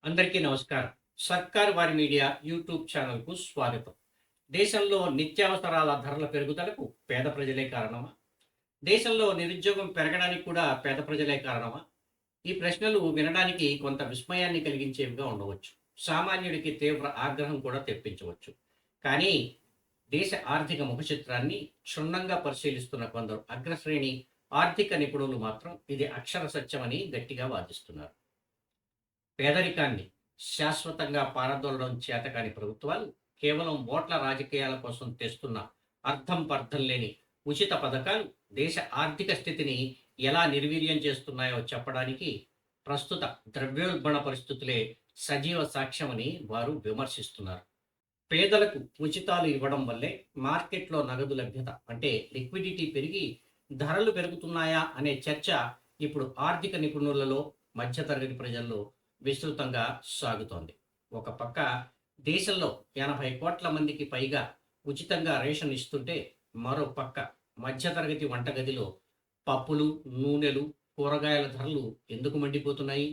అందరికీ నమస్కారం. సర్కార్ వారి మీడియా యూట్యూబ్ ఛానల్‌కు స్వాగతం. దేశంలో నిత్యావసరాల ధరల పెరుగుదలకు పేద ప్రజలే కారణమా? దేశంలో నిరుద్యోగం పెరగడానికి కూడా పేద ప్రజలే కారణమా? ఈ ప్రశ్నలు వినడానికి కొంత విస్మయాన్ని కలిగించేవిగా ఉండవచ్చు. సామాన్యుడికి తీవ్ర ఆగ్రహం కూడా తెప్పించవచ్చు. కానీ దేశ ఆర్థిక ముఖచిత్రాన్ని క్షుణ్ణంగా పరిశీలిస్తున్న కొందరు అగ్రశ్రేణి ఆర్థిక నిపుణులు మాత్రం ఇది అక్షర సత్యమని గట్టిగా వాదిస్తున్నారు. పేదరికాన్ని శాశ్వతంగా పారదోలడం చేతకాని ప్రభుత్వాలు కేవలం ఓట్ల రాజకీయాల కోసం తెస్తున్న అర్థం పర్థం లేని ఉచిత పథకాలు దేశ ఆర్థిక స్థితిని ఎలా నిర్వీర్యం చేస్తున్నాయో చెప్పడానికి ప్రస్తుత ద్రవ్యోల్బణ పరిస్థితులే సజీవ సాక్ష్యమని వారు విమర్శిస్తున్నారు. పేదలకు ఉచితాలు ఇవ్వడం వల్లే మార్కెట్లో నగదు లభ్యత అంటే లిక్విడిటీ పెరిగి ధరలు పెరుగుతున్నాయా అనే చర్చ ఇప్పుడు ఆర్థిక నిపుణులలో మధ్యతరగతి ప్రజల్లో విస్తృతంగా సాగుతోంది. ఒక పక్క దేశంలో 80 కోట్ల మందికి పైగా ఉచితంగా రేషన్ ఇస్తుంటే, మరో పక్క మధ్యతరగతి వంటగదిలో పప్పులు, నూనెలు, కూరగాయల ధరలు ఎందుకు మండిపోతున్నాయి?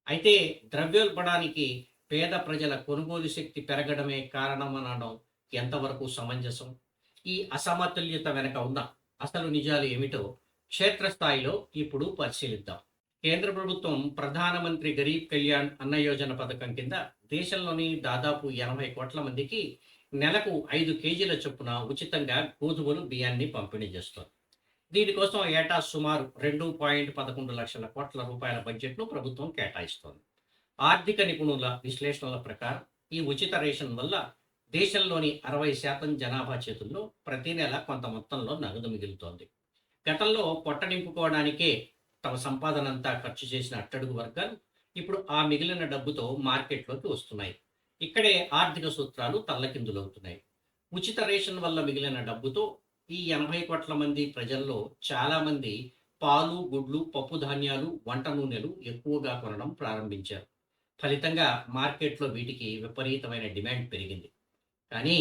అయితే ద్రవ్యోల్బణానికి పేద ప్రజల కొనుగోలు శక్తి పెరగడమే కారణమనడం ఎంతవరకు సమంజసం? ఈ అసమతుల్యత వెనక ఉన్న అసలు నిజాలు ఏమిటో క్షేత్రస్థాయిలో ఇప్పుడు పరిశీలిద్దాం. కేంద్ర ప్రభుత్వం ప్రధానమంత్రి గరీబ్ కళ్యాణ్ అన్న యోజన పథకం కింద దేశంలోని దాదాపు 80 కోట్ల మందికి నెలకు 5 కేజీల చొప్పున ఉచితంగా గోధుమలు, బియ్యాన్ని పంపిణీ చేస్తోంది. దీనికోసం ఏటా సుమారు 2.11 లక్షల కోట్ల రూపాయల బడ్జెట్ను ప్రభుత్వం కేటాయిస్తోంది. ఆర్థిక నిపుణుల విశ్లేషణల ప్రకారం ఈ ఉచిత రేషన్ వల్ల దేశంలోని 60% జనాభా చేతుల్లో ప్రతి నెల కొంత మొత్తంలో నగదు మిగులుతోంది. గతంలో పొట్ట నింపుకోవడానికే తమ సంపాదనంతా ఖర్చు చేసిన అట్టడుగు వర్గాలు ఇప్పుడు ఆ మిగిలిన డబ్బుతో మార్కెట్లోకి వస్తున్నాయి. ఇక్కడే ఆర్థిక సూత్రాలు తల్లకిందులవుతున్నాయి. ఉచిత రేషన్ వల్ల మిగిలిన డబ్బుతో ఈ 80 కోట్ల మంది ప్రజల్లో చాలామంది పాలు, గుడ్లు, పప్పు ధాన్యాలు, వంట నూనెలు ఎక్కువగా కొనడం ప్రారంభించారు. ఫలితంగా మార్కెట్లో వీటికి విపరీతమైన డిమాండ్ పెరిగింది. కానీ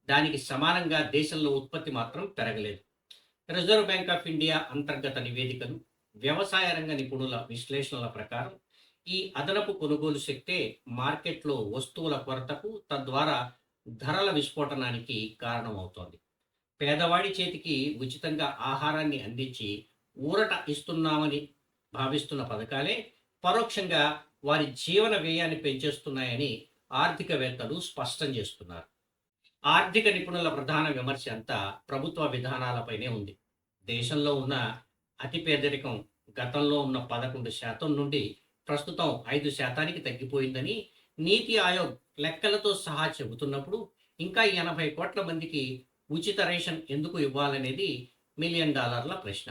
దానికి సమానంగా దేశంలో ఉత్పత్తి మాత్రం పెరగలేదు. రిజర్వ్ బ్యాంక్ ఆఫ్ ఇండియా అంతర్గత నివేదికలు, వ్యవసాయ రంగ నిపుణుల విశ్లేషణల ప్రకారం ఈ అదనపు కొనుగోలు శక్తే మార్కెట్లో వస్తువుల కొరతకు, తద్వారా ధరల విస్ఫోటనానికి కారణమవుతోంది. పేదవాడి చేతికి ఉచితంగా ఆహారాన్ని అందించి ఊరట ఇస్తున్నామని భావిస్తున్న పథకాలే పరోక్షంగా వారి జీవన వ్యయాన్ని పెంచేస్తున్నాయని ఆర్థికవేత్తలు స్పష్టం చేస్తున్నారు. ఆర్థిక నిపుణుల ప్రధాన విమర్శ అంతా ప్రభుత్వ విధానాలపైనే ఉంది. దేశంలో ఉన్న అతి పేదరికం గతంలో ఉన్న 11% నుండి ప్రస్తుతం 5%కి తగ్గిపోయిందని నీతి ఆయోగ్ లెక్కలతో సహా చెబుతున్నప్పుడు ఇంకా 80 కోట్ల మందికి ఉచిత రేషన్ ఎందుకు ఇవ్వాలనేది $1 మిలియన్ ప్రశ్న.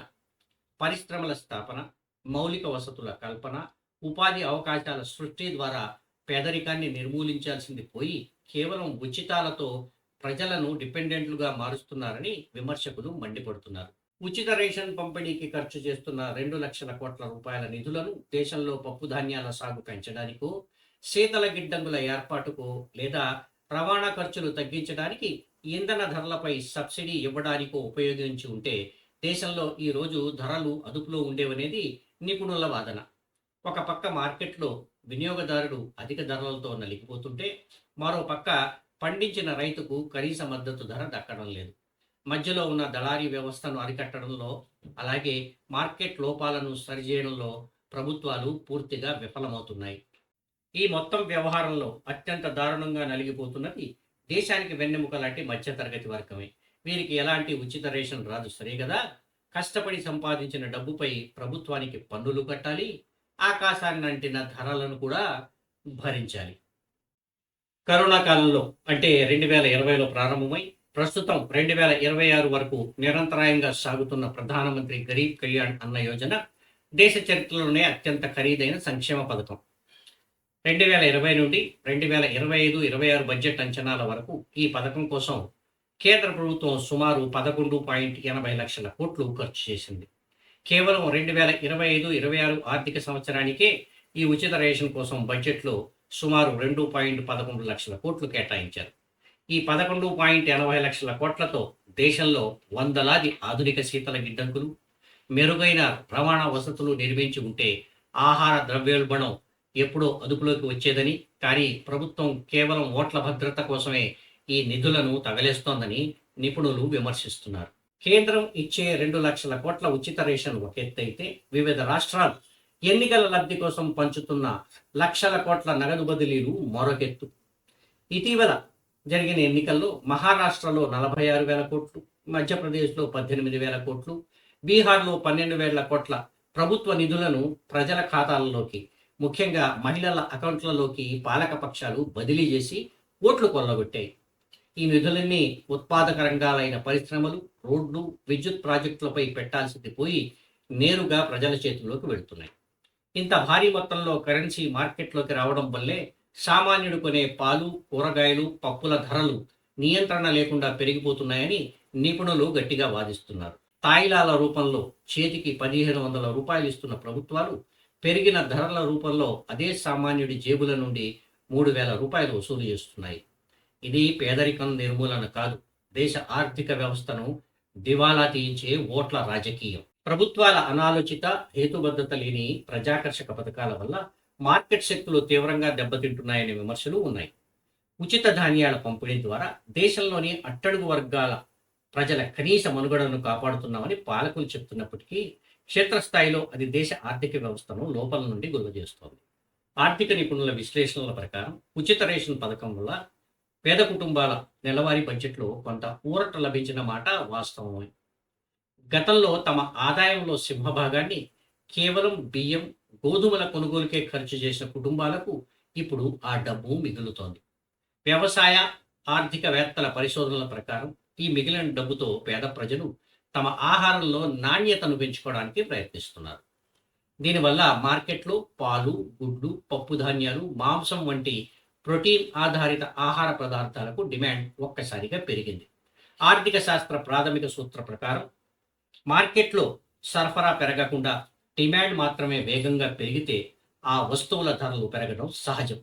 పరిశ్రమల స్థాపన, మౌలిక వసతుల కల్పన, ఉపాధి అవకాశాల సృష్టి ద్వారా పేదరికాన్ని నిర్మూలించాల్సింది పోయి కేవలం ఉచితాలతో ప్రజలను డిపెండెంట్లుగా మారుస్తున్నారని విమర్శకులు మండిపడుతున్నారు. ఉచిత రేషన్ పంపిణీకి ఖర్చు చేస్తున్న 2 లక్షల కోట్ల రూపాయల నిధులను దేశంలో పప్పు ధాన్యాల సాగు పెంచడానికో, శీతల గిడ్డంగుల ఏర్పాటుకో, లేదా రవాణా ఖర్చులు తగ్గించడానికి ఇంధన ధరలపై సబ్సిడీ ఇవ్వడానికో ఉపయోగించి ఉంటే దేశంలో ఈ రోజు ధరలు అదుపులో ఉండేవనేది నిపుణుల వాదన. ఒక పక్క మార్కెట్లో వినియోగదారుడు అధిక ధరలతో నలిగిపోతుంటే, మరో పక్క పండించిన రైతుకు కనీస మద్దతు ధర దక్కడం లేదు. మధ్యలో ఉన్న దళారీ వ్యవస్థను అరికట్టడంలో, అలాగే మార్కెట్ లోపాలను సరిచేయడంలో ప్రభుత్వాలు పూర్తిగా విఫలమవుతున్నాయి. ఈ మొత్తం వ్యవహారంలో అత్యంత దారుణంగా నలిగిపోతున్నది దేశానికి వెన్నెముక లాంటి మధ్యతరగతి వర్గమే. వీరికి ఎలాంటి ఉచిత రేషన్ రాదు సరే కదా. కష్టపడి సంపాదించిన డబ్బుపై ప్రభుత్వానికి పన్నులు కట్టాలి, ఆకాశాన్ని అంటిన ధరలను కూడా భరించాలి. కరోనా కాలంలో అంటే 2020లో ప్రారంభమై ప్రస్తుతం 2026 వరకు నిరంతరాయంగా సాగుతున్న ప్రధానమంత్రి గరీబ్ కళ్యాణ్ అన్న యోజన దేశ చరిత్రలోనే అత్యంత ఖరీదైన సంక్షేమ పథకం. 2020 నుండి 2025-26 బడ్జెట్ అంచనాల వరకు ఈ పథకం కోసం కేంద్ర ప్రభుత్వం సుమారు 11.80 లక్షల కోట్లు ఖర్చు చేసింది. కేవలం 2025-26 ఆర్థిక సంవత్సరానికే ఈ ఉచిత రేషన్ కోసం బడ్జెట్లో సుమారు 2.11 లక్షల కోట్లు కేటాయించారు. ఈ 11.80 లక్షల కోట్లతో దేశంలో వందలాది ఆధునిక శీతల గిడ్డంగులు, మెరుగైన రవాణా వసతులు నిర్మించి ఉంటే ఆహార ద్రవ్యోల్బణం ఎప్పుడో అదుపులోకి వచ్చేదని, కానీ ప్రభుత్వం కేవలం ఓట్ల భద్రత కోసమే ఈ నిధులను తగలేస్తోందని నిపుణులు విమర్శిస్తున్నారు. కేంద్రం ఇచ్చే 2 లక్షల కోట్ల ఉచిత రేషన్ ఒక ఎత్తైతే, వివిధ రాష్ట్రాలు ఎన్నికల లబ్ధి కోసం పంచుతున్న లక్షల కోట్ల నగదు బదిలీలు మరొకెత్తు. ఇటీవల జరిగిన ఎన్నికల్లో మహారాష్ట్రలో 46,000 కోట్లు, మధ్యప్రదేశ్లో 18,000 కోట్లు, బీహార్లో 12,000 కోట్ల ప్రభుత్వ నిధులను ప్రజల ఖాతాల్లోకి, ముఖ్యంగా మహిళల అకౌంట్లలోకి పాలకపక్షాలు బదిలీ చేసి ఓట్లు కొల్లగొట్టాయి. ఈ నిధులన్నీ ఉత్పాదక రంగాలైన పరిశ్రమలు, రోడ్లు, విద్యుత్ ప్రాజెక్టులపై పెట్టాల్సింది పోయి నేరుగా ప్రజల చేతుల్లోకి వెళుతున్నాయి. ఇంత భారీ మొత్తంలో కరెన్సీ మార్కెట్లోకి రావడం వల్లే సామాన్యుడు కొనే పాలు, కూరగాయలు, పప్పుల ధరలు నియంత్రణ లేకుండా పెరిగిపోతున్నాయని నిపుణులు గట్టిగా వాదిస్తున్నారు. తాయిలాల రూపంలో చేతికి 1,500 రూపాయలు ఇస్తున్న ప్రభుత్వాలు పెరిగిన ధరల రూపంలో అదే సామాన్యుడి జేబుల నుండి 3,000 రూపాయలు వసూలు చేస్తున్నాయి. ఇది పేదరికం నిర్మూలన కాదు, దేశ ఆర్థిక వ్యవస్థను దివాలా తీయించే ఓట్ల రాజకీయం. ప్రభుత్వాల అనాలోచిత, హేతుబద్ధత లేని ప్రజాకర్షక పథకాల వల్ల మార్కెట్ శక్తులు తీవ్రంగా దెబ్బతింటున్నాయనే విమర్శలు ఉన్నాయి. ఉచిత ధాన్యాల పంపిణీ ద్వారా దేశంలోని అట్టడుగు వర్గాల ప్రజల కనీస మనుగడను కాపాడుతున్నామని పాలకులు చెప్తున్నప్పటికీ క్షేత్రస్థాయిలో అది దేశ ఆర్థిక వ్యవస్థను లోపల నుండి గుల్లజేస్తోంది. ఆర్థిక నిపుణుల విశ్లేషణల ప్రకారం ఉచిత రేషన్ పథకం వల్ల పేద కుటుంబాల నెలవారీ బడ్జెట్లో కొంత ఊరట లభించిన మాట వాస్తవమే. గతంలో తమ ఆదాయంలో సింహభాగాన్ని కేవలం బియ్యం, గోధుమల కొనుగోలుకే ఖర్చు చేసిన కుటుంబాలకు ఇప్పుడు ఆ డబ్బు మిగులుతోంది. వ్యవసాయ ఆర్థికవేత్తల పరిశోధనల ప్రకారం ఈ మిగిలిన డబ్బుతో పేద ప్రజలు తమ ఆహారంలో నాణ్యతను పెంచుకోవడానికి ప్రయత్నిస్తున్నారు. దీనివల్ల మార్కెట్లో పాలు, గుడ్లు, పప్పు ధాన్యాలు, మాంసం వంటి ప్రోటీన్ ఆధారిత ఆహార పదార్థాలకు డిమాండ్ ఒక్కసారిగా పెరిగింది. ఆర్థిక శాస్త్ర ప్రాథమిక సూత్ర ప్రకారం మార్కెట్లో సరఫరా పెరగకుండా డిమాండ్ మాత్రమే వేగంగా పెరిగితే ఆ వస్తువుల ధరలు పెరగడం సహజం.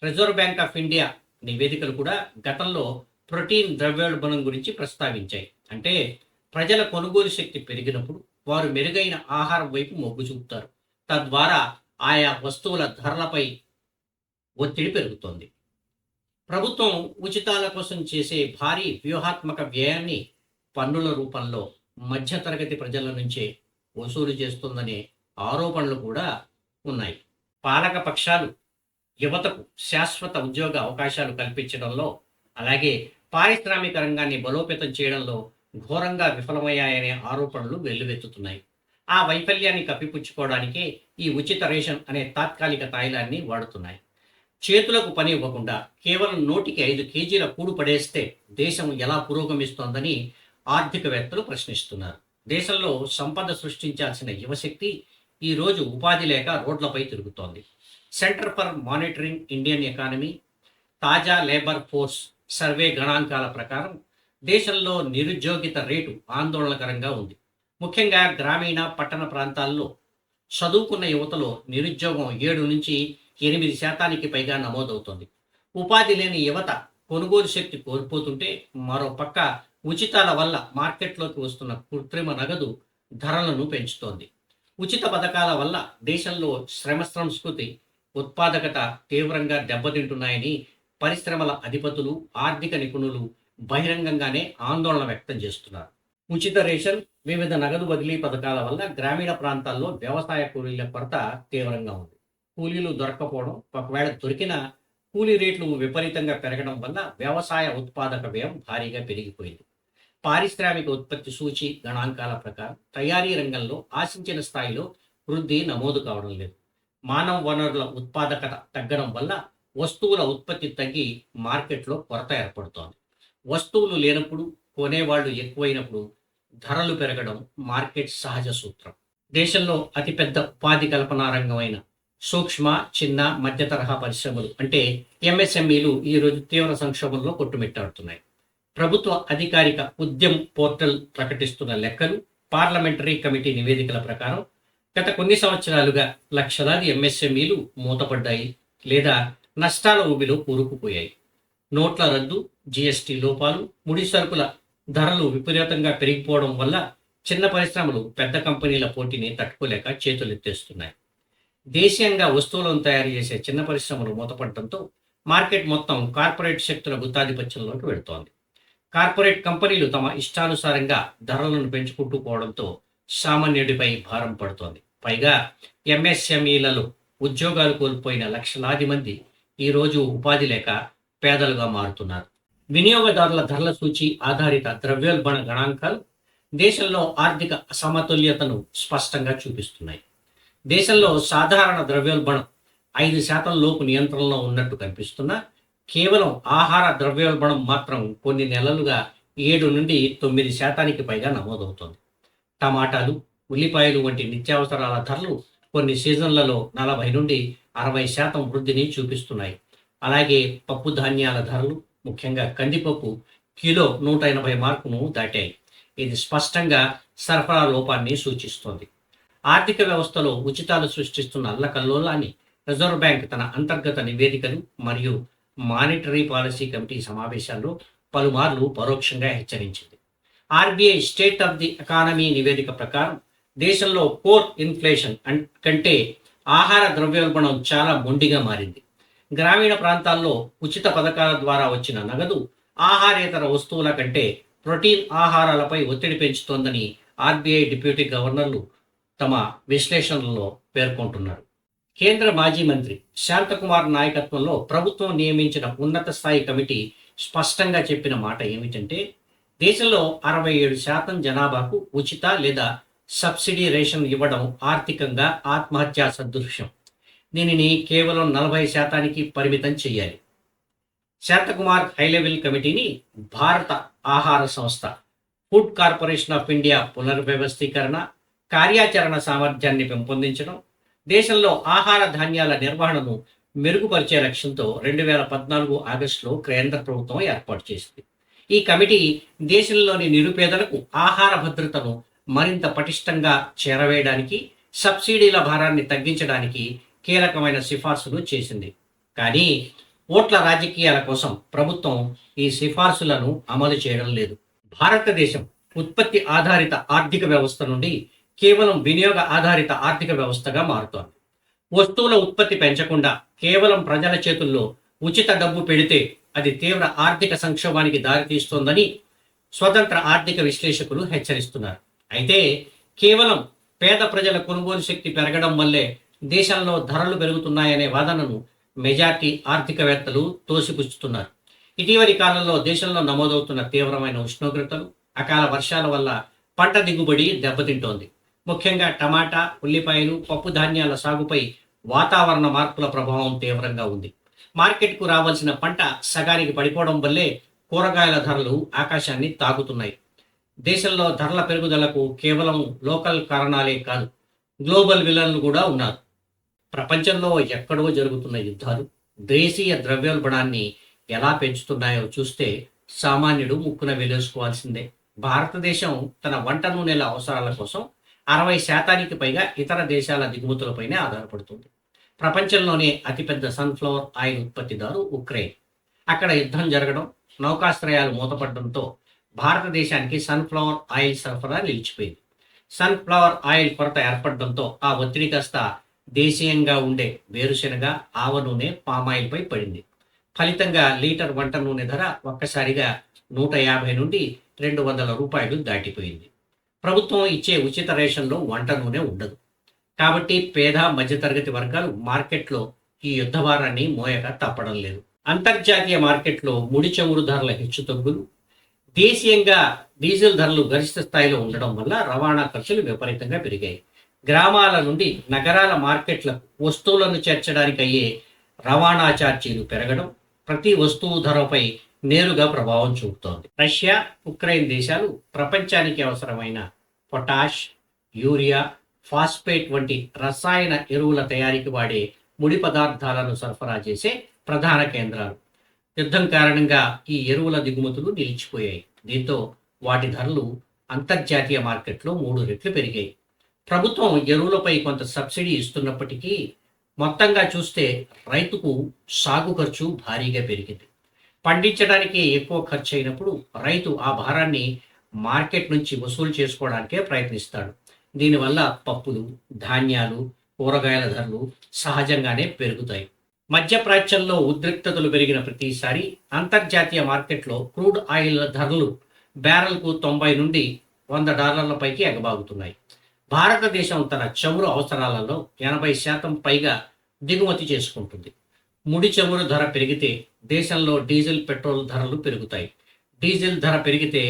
రిజర్వ్ బ్యాంక్ ఆఫ్ ఇండియా నివేదికలు కూడా గతంలో ప్రోటీన్ ద్రవ్యోల్బణం గురించి ప్రస్తావించాయి. అంటే ప్రజల కొనుగోలు శక్తి పెరిగినప్పుడు వారు మెరుగైన ఆహారం వైపు మొగ్గు చూపుతారు. తద్వారా ఆయా వస్తువుల ధరలపై ఒత్తిడి పెరుగుతోంది. ప్రభుత్వం ఉచితాల కోసం చేసే భారీ వ్యూహాత్మక వ్యయాన్ని పన్నుల రూపంలో మధ్యతరగతి ప్రజల నుంచే వసూలు చేస్తుందనే ఆరోపణలు కూడా ఉన్నాయి. పాలక పక్షాలు యువతకు శాశ్వత ఉద్యోగ అవకాశాలు కల్పించడంలో, అలాగే పారిశ్రామిక రంగాన్ని బలోపేతం చేయడంలో ఘోరంగా విఫలమయ్యాయనే ఆరోపణలు వెల్లువెత్తుతున్నాయి. ఆ వైఫల్యాన్ని కప్పిపుచ్చుకోవడానికే ఈ ఉచిత రేషన్ అనే తాత్కాలిక తాయిలాన్ని వాడుతున్నాయి. చేతులకు పని ఇవ్వకుండా కేవలం నోటికి 5 కేజీల కూడు పడేస్తే దేశం ఎలా పురోగమిస్తోందని ఆర్థికవేత్తలు ప్రశ్నిస్తున్నారు. దేశంలో సంపద సృష్టించాల్సిన యువశక్తి ఈరోజు ఉపాధి లేక రోడ్లపై తిరుగుతోంది. Centre for monitoring Indian economy తాజా లేబర్ ఫోర్స్ సర్వే గణాంకాల ప్రకారం దేశంలో నిరుద్యోగిత రేటు ఆందోళనకరంగా ఉంది. ముఖ్యంగా గ్రామీణ, పట్టణ ప్రాంతాల్లో చదువుకున్న యువతలో నిరుద్యోగం 7 నుంచి 8% పైగా నమోదవుతోంది. ఉపాధి లేని యువత కొనుగోలు శక్తి కోల్పోతుంటే, మరో పక్క ఉచితాల వల్ల మార్కెట్లోకి వస్తున్న కృత్రిమ నగదు ధరలను పెంచుతోంది. ఉచిత పథకాల వల్ల దేశంలో శ్రమ సంస్కృతి, ఉత్పాదకత తీవ్రంగా దెబ్బతింటున్నాయని పరిశ్రమల అధిపతులు, ఆర్థిక నిపుణులు బహిరంగంగానే ఆందోళన వ్యక్తం చేస్తున్నారు. ఉచిత రేషన్, వివిధ నగదు బదిలీ పథకాల వల్ల గ్రామీణ ప్రాంతాల్లో వ్యవసాయ కూలీల కొరత తీవ్రంగా ఉంది. కూలీలు దొరక్కపోవడం, ఒకవేళ దొరికిన కూలీ రేట్లు విపరీతంగా పెరగడం వల్ల వ్యవసాయ ఉత్పాదక వ్యయం భారీగా పెరిగిపోయింది. పారిశ్రామిక ఉత్పత్తి సూచి గణాంకాల ప్రకారం తయారీ రంగంలో ఆశించిన స్థాయిలో వృద్ధి నమోదు కావడం లేదు. మానవ వనరుల ఉత్పాదకత తగ్గడం వల్ల వస్తువుల ఉత్పత్తి తగ్గి మార్కెట్లో కొరత ఏర్పడుతోంది. వస్తువులు లేనప్పుడు, కొనేవాళ్లు ఎక్కువైనప్పుడు ధరలు పెరగడం మార్కెట్ సహజ సూత్రం. దేశంలో అతిపెద్ద ఉపాధి కల్పనా రంగమైన సూక్ష్మ, చిన్న, మధ్య తరహా పరిశ్రమలు అంటే ఎంఎస్ఎంఈలు ఈరోజు తీవ్ర సంక్షోభంలో కొట్టుమిట్టాడుతున్నాయి. ప్రభుత్వ అధికారిక ఉద్యమ్ పోర్టల్ ప్రకటిస్తున్న లెక్కలు, పార్లమెంటరీ కమిటీ నివేదికల ప్రకారం గత కొన్ని సంవత్సరాలుగా లక్షలాది ఎంఎస్ఎంఈలు మూతపడ్డాయి లేదా నష్టాల ఊబిలో కూరుకుపోయాయి. నోట్ల రద్దు, జిఎస్టీ లోపాలు, ముడి సరుకుల ధరలు విపరీతంగా పెరిగిపోవడం వల్ల చిన్న పరిశ్రమలు పెద్ద కంపెనీల పోటీని తట్టుకోలేక చేతులెత్తేస్తున్నాయి. దేశీయంగా వస్తువులను తయారు చేసే చిన్న పరిశ్రమలు మూతపడటంతో మార్కెట్ మొత్తం కార్పొరేట్ శక్తుల గుత్తాధిపత్యంలోకి వెళుతోంది. కార్పొరేట్ కంపెనీలు తమ ఇష్టానుసారంగా ధరలను పెంచుకుంటూ పోవడంతో సామాన్యుడిపై భారం పడుతోంది. పైగా ఎంఎస్ఎంఈలలో ఉద్యోగాలు కోల్పోయిన లక్షలాది మంది ఈరోజు ఉపాధి లేక పేదలుగా మారుతున్నారు. వినియోగదారుల ధరల సూచి ఆధారిత ద్రవ్యోల్బణ గణాంకాలు దేశంలో ఆర్థిక అసమతుల్యతను స్పష్టంగా చూపిస్తున్నాయి. దేశంలో సాధారణ ద్రవ్యోల్బణం 5% లోపు నియంత్రణలో ఉన్నట్టు కనిపిస్తున్నా కేవలం ఆహార ద్రవ్యోల్బణం మాత్రం కొన్ని నెలలుగా 7 నుండి 9% పైగా నమోదవుతోంది. టమాటాలు, ఉల్లిపాయలు వంటి నిత్యావసరాల ధరలు కొన్ని సీజన్లలో 40 నుండి 60% వృద్ధిని చూపిస్తున్నాయి. అలాగే పప్పు ధాన్యాల ధరలు, ముఖ్యంగా కందిపప్పు కిలో 180 మార్కును దాటాయి. ఇది స్పష్టంగా సరఫరా లోపాన్ని సూచిస్తోంది. ఆర్థిక వ్యవస్థలో ఉచితాలు సృష్టిస్తున్న అల్లకల్లోలాన్ని రిజర్వ్ బ్యాంక్ తన అంతర్గత నివేదికలు మరియు మానిటరీ పాలసీ కమిటీ సమావేశాల్లో పలుమార్లు పరోక్షంగా హెచ్చరించింది. RBI state of the economy నివేదిక ప్రకారం దేశంలో కోర్ ఇన్ఫ్లేషన్ కంటే ఆహార ద్రవ్యోల్బణం చాలా మొండిగా మారింది. గ్రామీణ ప్రాంతాల్లో ఉచిత పథకాల ద్వారా వచ్చిన నగదు ఆహారేతర వస్తువుల కంటే ప్రోటీన్ ఆహారాలపై ఒత్తిడి పెంచుతోందని ఆర్బీఐ డిప్యూటీ గవర్నర్లు తమ విశ్లేషణలో పేర్కొంటున్నారు. కేంద్ర మాజీ మంత్రి శాంతకుమార్ నాయకత్వంలో ప్రభుత్వం నియమించిన ఉన్నత స్థాయి కమిటీ స్పష్టంగా చెప్పిన మాట ఏమిటంటే దేశంలో 67% జనాభాకు ఉచిత లేదా సబ్సిడీ రేషన్ ఇవ్వడం ఆర్థికంగా ఆత్మహత్యా సదృశ్యం. దీనిని కేవలం 40%కి పరిమితం చేయాలి. శాంతకుమార్ హైలెవెల్ కమిటీని భారత ఆహార సంస్థ, ఫుడ్ కార్పొరేషన్ ఆఫ్ ఇండియా పునర్వ్యవస్థీకరణ, కార్యాచరణ సామర్థ్యాన్ని పెంపొందించడం, దేశంలో ఆహార ధాన్యాల నిర్వహణను మెరుగుపరిచే లక్ష్యంతో 2014 ఆగస్టులో కేంద్ర ప్రభుత్వం ఏర్పాటు చేసింది. ఈ కమిటీ దేశంలోని నిరుపేదలకు ఆహార భద్రతను మరింత పటిష్టంగా చేరవేయడానికి, సబ్సిడీల భారాన్ని తగ్గించడానికి కీలకమైన సిఫార్సులు చేసింది. కానీ ఓట్ల రాజకీయాల కోసం ప్రభుత్వం ఈ సిఫార్సులను అమలు చేయడం లేదు. భారతదేశం ఉత్పత్తి ఆధారిత ఆర్థిక వ్యవస్థ నుండి కేవలం వినియోగ ఆధారిత ఆర్థిక వ్యవస్థగా మారుతోంది. వస్తువుల ఉత్పత్తి పెంచకుండా కేవలం ప్రజల చేతుల్లో ఉచిత డబ్బు పెడితే అది తీవ్ర ఆర్థిక సంక్షోభానికి దారితీస్తోందని స్వతంత్ర ఆర్థిక విశ్లేషకులు హెచ్చరిస్తున్నారు. అయితే కేవలం పేద ప్రజల కొనుగోలు శక్తి పెరగడం వల్లే దేశంలో ధరలు పెరుగుతున్నాయనే వాదనను మెజార్టీ ఆర్థికవేత్తలు తోసిపుచ్చుతున్నారు. ఇటీవలి కాలంలో దేశంలో నమోదవుతున్న తీవ్రమైన ఉష్ణోగ్రతలు, అకాల వర్షాల వల్ల పంట దిగుబడి దెబ్బతింటోంది. ముఖ్యంగా టమాటా, ఉల్లిపాయలు, పప్పు ధాన్యాల సాగుపై వాతావరణ మార్పుల ప్రభావం తీవ్రంగా ఉంది. మార్కెట్కు రావాల్సిన పంట సగానికి పడిపోవడం వల్లే కూరగాయల ధరలు ఆకాశాన్ని తాకుతున్నాయి. దేశంలో ధరల పెరుగుదలకు కేవలం లోకల్ కారణాలే కాదు, గ్లోబల్ విలన్లు కూడా ఉన్నారు. ప్రపంచంలో ఎక్కడో జరుగుతున్న యుద్ధాలు దేశీయ ద్రవ్యోల్బణాన్ని ఎలా పెంచుతున్నాయో చూస్తే సామాన్యుడు ముక్కున వేలేసుకోవాల్సిందే. భారతదేశం తన వంట నూనెల అవసరాల కోసం 60%కి పైగా ఇతర దేశాల దిగుమతులపైనే ఆధారపడుతుంది. ప్రపంచంలోనే అతిపెద్ద సన్ఫ్లవర్ ఆయిల్ ఉత్పత్తిదారు ఉక్రెయిన్. అక్కడ యుద్ధం జరగడం, నౌకాశ్రయాలు మూతపడడంతో భారతదేశానికి సన్ఫ్లవర్ ఆయిల్ సరఫరా నిలిచిపోయింది. సన్ఫ్లవర్ ఆయిల్ కొరత ఏర్పడడంతో ఆ ఒత్తిడి కాస్త దేశీయంగా ఉండే వేరుశెనగ, ఆవ నూనె, పామాయిల్పై పడింది. ఫలితంగా లీటర్ వంట నూనె ధర ఒక్కసారిగా 150 నుండి 200 రూపాయలు దాటిపోయింది. ప్రభుత్వం ఇచ్చే ఉచిత రేషన్లో వంట నూనె ఉండదు. కాబట్టి పేద మధ్యతరగతి వర్గాలు మార్కెట్లో ఈ యుద్ధ భారాన్ని మోయక తప్పడం లేదు. అంతర్జాతీయ మార్కెట్లో ముడి చమురు ధరల హెచ్చుతగ్గులు, దేశీయంగా డీజిల్ ధరలు గరిష్ట స్థాయిలో ఉండడం వల్ల రవాణా ఖర్చులు విపరీతంగా పెరిగాయి. గ్రామాల నుండి నగరాల మార్కెట్లకు వస్తువులను చేర్చడానికి అయ్యే రవాణా ఛార్జీలు పెరగడం ప్రతి వస్తువు ధరపై నేరుగా ప్రభావం చూపుతోంది. రష్యా, ఉక్రెయిన్ దేశాలు ప్రపంచానికి అవసరమైన పొటాష్, యూరియా, ఫాస్ఫేట్ వంటి రసాయన ఎరువుల తయారీకి వాడే ముడి పదార్థాలను సరఫరా చేసే ప్రధాన కేంద్రాలు. యుద్ధం కారణంగా ఈ ఎరువుల దిగుమతులు నిలిచిపోయాయి. దీంతో వాటి ధరలు అంతర్జాతీయ మార్కెట్లో 3 రెట్లు పెరిగాయి. ప్రభుత్వం ఎరువులపై కొంత సబ్సిడీ ఇస్తున్నప్పటికీ మొత్తంగా చూస్తే రైతుకు సాగు ఖర్చు భారీగా పెరిగింది. పండించడానికి ఎక్కువ ఖర్చు అయినప్పుడు రైతు ఆ భారాన్ని మార్కెట్ నుంచి వసూలు చేసుకోవడానికే ప్రయత్నిస్తాడు. దీనివల్ల పప్పులు, ధాన్యాలు, కూరగాయల ధరలు సహజంగానే పెరుగుతాయి. మధ్యప్రాచ్యంలో ఉద్రిక్తతలు పెరిగిన ప్రతిసారి అంతర్జాతీయ మార్కెట్లో క్రూడ్ ఆయిల్ ధరలు బ్యారెల్కు 90 నుండి $100 పైకి ఎగబాగుతున్నాయి. భారతదేశం తన చమురు అవసరాలలో 80% పైగా దిగుమతి చేసుకుంటుంది. ముడి చమురు ధర పెరిగితే దేశంలో డీజిల్, పెట్రోల్ ధరలు పెరుగుతాయి. డీజిల్ ధర పెరిగితే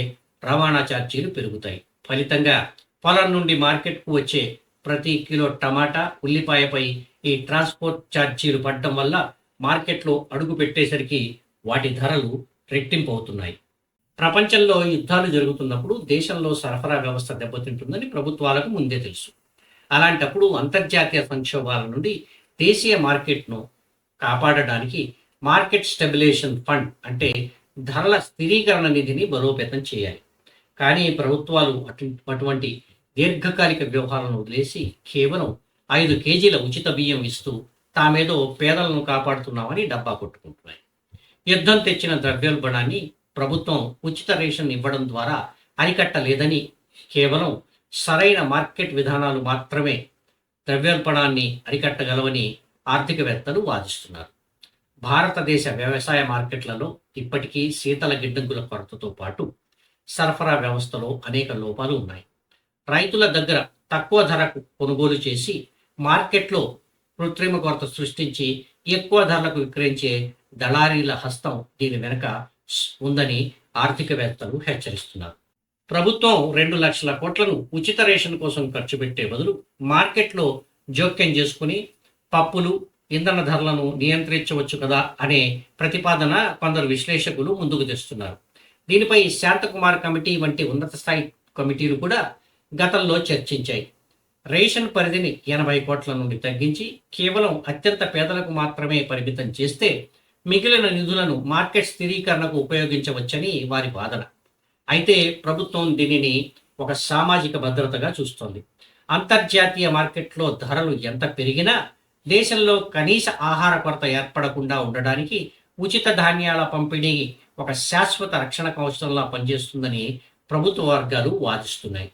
రవాణా ఛార్జీలు పెరుగుతాయి. ఫలితంగా పొలం నుండి మార్కెట్కు వచ్చే ప్రతి కిలో టమాటా, ఉల్లిపాయపై ఈ ట్రాన్స్పోర్ట్ ఛార్జీలు పడడం వల్ల మార్కెట్లో అడుగు పెట్టేసరికి వాటి ధరలు రెట్టింపు అవుతున్నాయి. ప్రపంచంలో యుద్ధాలు జరుగుతున్నప్పుడు దేశంలో సరఫరా వ్యవస్థ దెబ్బతింటుందని ప్రభుత్వాలకు ముందే తెలుసు. అలాంటప్పుడు అంతర్జాతీయ సంక్షోభాల నుండి దేశీయ మార్కెట్ను కాపాడడానికి మార్కెట్ స్టెబిలైజేషన్ ఫండ్ అంటే ధరల స్థిరీకరణ నిధిని బలోపేతం చేయాలి. కానీ ప్రభుత్వాలు అటువంటి దీర్ఘకాలిక వ్యవహారాలను వదిలేసి కేవలం 5 కేజీల ఉచిత బియ్యం ఇస్తూ తామేదో పేదలను కాపాడుతున్నామని డబ్బా కొట్టుకుంటున్నాయి. యుద్ధం తెచ్చిన ద్రవ్యోల్బణాన్ని ప్రభుత్వం ఉచిత రేషన్ ఇవ్వడం ద్వారా అరికట్టలేదని, కేవలం సరైన మార్కెట్ విధానాలు మాత్రమే ద్రవ్యోల్బణాన్ని అరికట్టగలవని ఆర్థికవేత్తలు వాదిస్తున్నారు. భారతదేశ వ్యవసాయ మార్కెట్లలో ఇప్పటికీ శీతల గిడ్డంగుల కొరతతో పాటు సరఫరా వ్యవస్థలో అనేక లోపాలు ఉన్నాయి. రైతుల దగ్గర తక్కువ ధరకు కొనుగోలు చేసి మార్కెట్లో కృత్రిమ కొరత సృష్టించి ఎక్కువ ధరలకు విక్రయించే దళారీల హస్తం దీని వెనుక ఉందని ఆర్థికవేత్తలు హెచ్చరిస్తున్నారు. ప్రభుత్వం 2 లక్షల కోట్లను ఉచిత రేషన్ కోసం ఖర్చు పెట్టే బదులు మార్కెట్లో జోక్యం చేసుకుని పప్పులు, ఇంధన ధరలను నియంత్రించవచ్చు కదా అనే ప్రతిపాదన కొందరు విశ్లేషకులు ముందుకు తెస్తున్నారు. దీనిపై శాంతకుమార్ కమిటీ వంటి ఉన్నత స్థాయి కమిటీలు కూడా గతంలో చర్చించాయి. రేషన్ పరిధిని 80 కోట్ల నుండి తగ్గించి కేవలం అత్యంత పేదలకు మాత్రమే పరిమితం చేస్తే మిగిలిన నిధులను మార్కెట్ స్థిరీకరణకు ఉపయోగించవచ్చని వారి వాదన. అయితే ప్రభుత్వం దీనిని ఒక సామాజిక భద్రతగా చూస్తోంది. అంతర్జాతీయ మార్కెట్లో ధరలు ఎంత పెరిగినా దేశంలో కనీస ఆహార కొరత ఏర్పడకుండా ఉండడానికి ఉచిత ధాన్యాల పంపిణీ ఒక శాశ్వత రక్షణ కవచంలా పనిచేస్తుందని ప్రభుత్వ వర్గాలు వాదిస్తున్నాయి.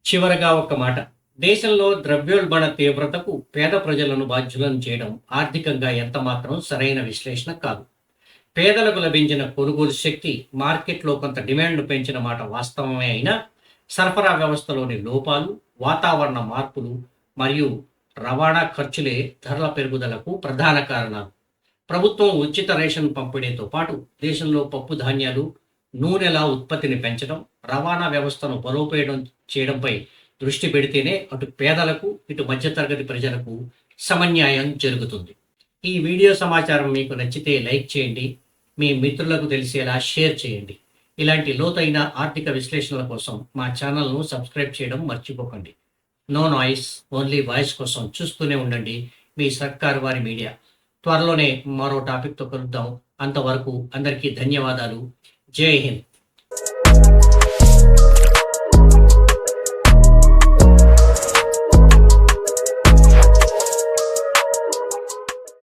చివరగా ఒక మాట, దేశంలో ద్రవ్యోల్బణ తీవ్రతకు పేద ప్రజలను బాధ్యులను చేయడం ఆర్థికంగా ఎంతమాత్రం సరైన విశ్లేషణ కాదు. పేదలకు లభించిన కొనుగోలు శక్తి మార్కెట్లో కొంత డిమాండ్ పెంచిన మాట వాస్తవమే అయినా సరఫరా వ్యవస్థలోని లోపాలు, వాతావరణ మార్పులు మరియు రవాణా ఖర్చులే ధరల పెరుగుదలకు ప్రధాన కారణాలు. ప్రభుత్వం ఉచిత రేషన్ పంపిణీతో పాటు దేశంలో పప్పు ధాన్యాలు, నూనెల ఉత్పత్తిని పెంచడం, రవాణా వ్యవస్థను బలోపేతం చేయడంపై దృష్టి పెడితేనే అటు పేదలకు, ఇటు మధ్యతరగతి ప్రజలకు సమన్యాయం జరుగుతుంది. ఈ వీడియో సమాచారం మీకు నచ్చితే లైక్ చేయండి, మీ మిత్రులకు తెలిసేలా షేర్ చేయండి. ఇలాంటి లోతైన ఆర్థిక విశ్లేషణల కోసం మా ఛానల్ను సబ్స్క్రైబ్ చేయడం మర్చిపోకండి. నో నాయిస్, ఓన్లీ వాయిస్ కోసం చూస్తూనే ఉండండి మీ సర్కారు వారి మీడియా. త్వరలోనే మరో టాపిక్తో కలుద్దాం. అంతవరకు అందరికీ ధన్యవాదాలు. జై హింద్.